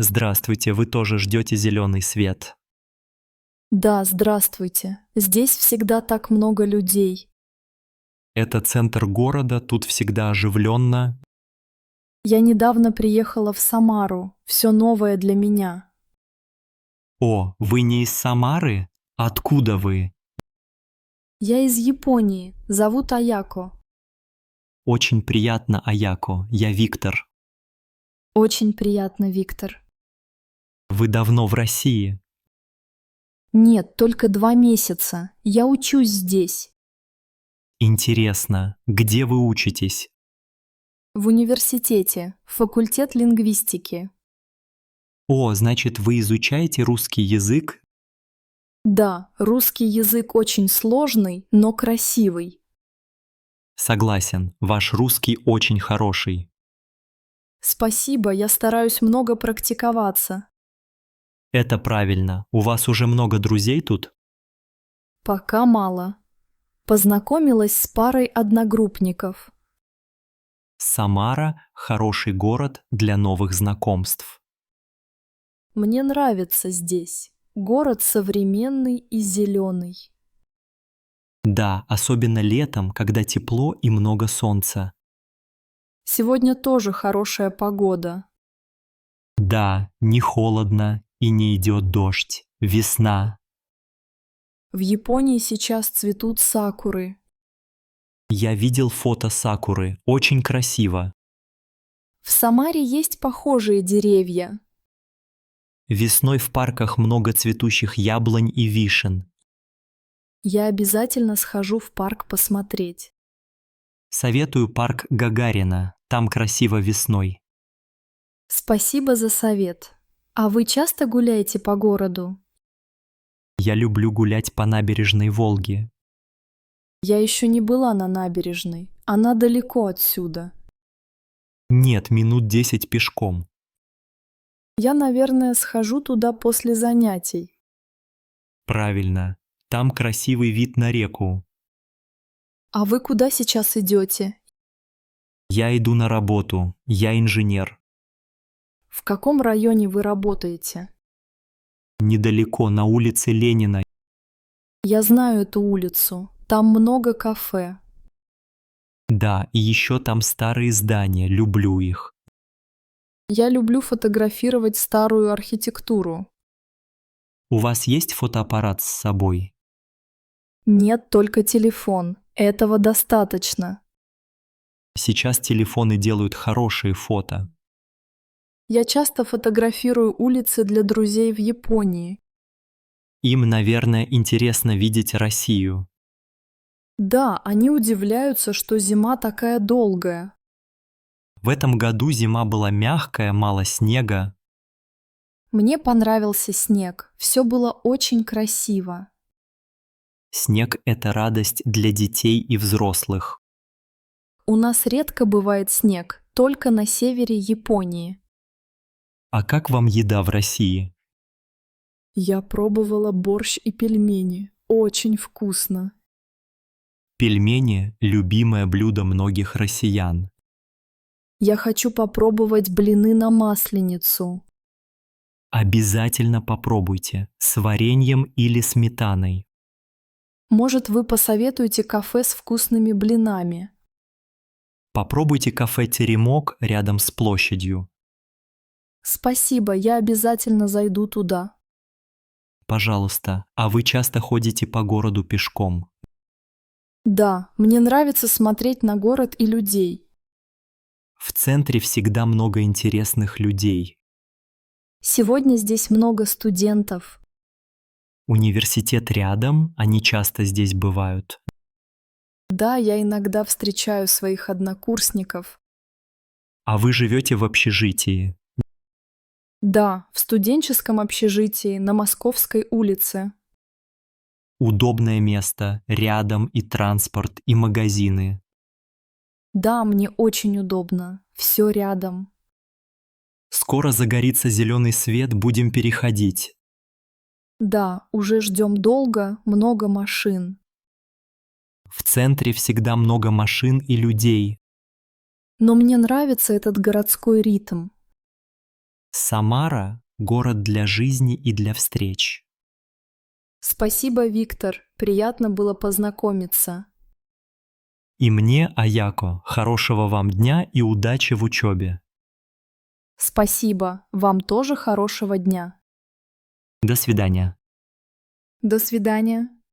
Здравствуйте, вы тоже ждете зеленый свет. Да, здравствуйте. Здесь всегда так много людей. Это центр города, тут всегда оживленно. Я недавно приехала в Самару. Все новое для меня. О, вы не из Самары? Откуда вы? Я из Японии. Зовут Аяко. Очень приятно, Аяко. Я Виктор. Очень приятно, Виктор. Вы давно в России? Нет, только 2 месяца. Я учусь здесь. Интересно, где вы учитесь? В университете. Факультет лингвистики. О, значит, вы изучаете русский язык? Да, русский язык очень сложный, но красивый. Согласен, ваш русский очень хороший. Спасибо, я стараюсь много практиковаться. Это правильно. У вас уже много друзей тут? Пока мало. Познакомилась с парой одногруппников. Самара – хороший город для новых знакомств. Мне нравится здесь. Город современный и зеленый. Да, особенно летом, когда тепло и много солнца. Сегодня тоже хорошая погода. Да, не холодно и не идет дождь. Весна. В Японии сейчас цветут сакуры. Я видел фото сакуры. Очень красиво. В Самаре есть похожие деревья. Весной в парках много цветущих яблонь и вишен. Я обязательно схожу в парк посмотреть. Советую парк Гагарина. Там красиво весной. Спасибо за совет. А вы часто гуляете по городу? Я люблю гулять по набережной Волги. Я еще не была на набережной. Она далеко отсюда. Нет, минут 10 пешком. Я, наверное, схожу туда после занятий. Правильно. Там красивый вид на реку. А вы куда сейчас идете? Я иду на работу. Я инженер. В каком районе вы работаете? Недалеко, на улице Ленина. Я знаю эту улицу. Там много кафе. Да, и еще там старые здания. Люблю их. Я люблю фотографировать старую архитектуру. У вас есть фотоаппарат с собой? Нет, только телефон. Этого достаточно. Сейчас телефоны делают хорошие фото. Я часто фотографирую улицы для друзей в Японии. Им, наверное, интересно видеть Россию. Да, они удивляются, что зима такая долгая. В этом году зима была мягкая, мало снега. Мне понравился снег. Все было очень красиво. Снег – это радость для детей и взрослых. У нас редко бывает снег, только на севере Японии. А как вам еда в России? Я пробовала борщ и пельмени. Очень вкусно. Пельмени – любимое блюдо многих россиян. Я хочу попробовать блины на масленицу. Обязательно попробуйте с вареньем или сметаной. Может, вы посоветуете кафе с вкусными блинами? Попробуйте кафе «Теремок» рядом с площадью. Спасибо, я обязательно зайду туда. Пожалуйста, а вы часто ходите по городу пешком? Да, мне нравится смотреть на город и людей. В центре всегда много интересных людей. Сегодня здесь много студентов. Университет рядом, они часто здесь бывают. Да, я иногда встречаю своих однокурсников. А вы живете в общежитии. Да, в студенческом общежитии на Московской улице. Удобное место, рядом и транспорт, и магазины. Да, мне очень удобно. Все рядом. Скоро загорится зеленый свет, будем переходить. Да, уже ждем долго, много машин. В центре всегда много машин и людей. Но мне нравится этот городской ритм. Самара – город для жизни и для встреч. Спасибо, Виктор. Приятно было познакомиться. И мне, Аяко, хорошего вам дня и удачи в учебе. Спасибо. Вам тоже хорошего дня. До свидания. До свидания.